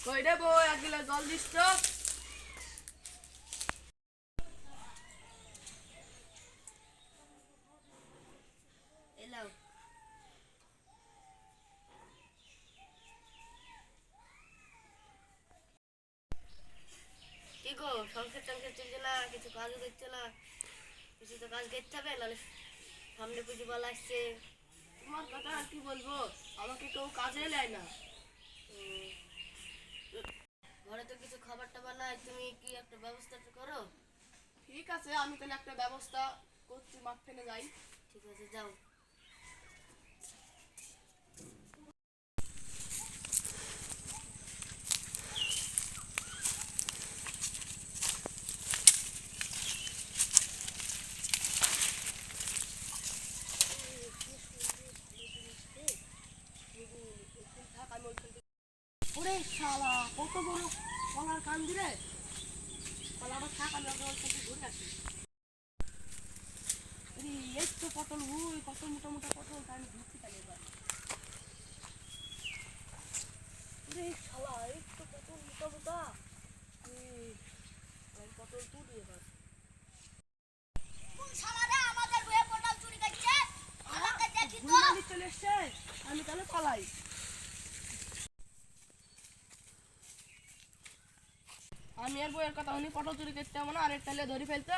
কই রে বউ, এক গিলাস জল দিস তো। এলাও। কি গো, সংসার টংসার চলছে না? কিছু কাজও দেখছে না? কিছু তো কাজ করতে হবে, নাহলে সামনে পুজো বলা আসছে। তোমার কথা আর কি বলবো, আমাকে কেউ কাজে নেয় না। উম, ঘরে তো কিছু খাবার টাবার নাই, তুমি কি একটা ব্যবস্থা করো। ঠিক আছে, আমি তাহলে একটা ব্যবস্থা করছি, মাঠ ফেলে যাই। ঠিক আছে, যাও। ওরে শালা, কত বড় কলার কান দিলে। কলাটা থাক, আমি ওকে ওর থেকে ঘুরে আসি। আরে এই তো পটল, ওই কত মোটা মোটা পটল, তাই আমি ঘুরছি তাহলে এবার। ওরে শালা, এই তো পটল মোটা মোটা। আমি পটল তুলি এবার। বুড়ি চলে এসছে, আমি তাহলে পালাই। আমি আর বইয়ের কথা শুনি, পটল চুরি করতে হবে না, আর তাহলে ধরে ফেলতো।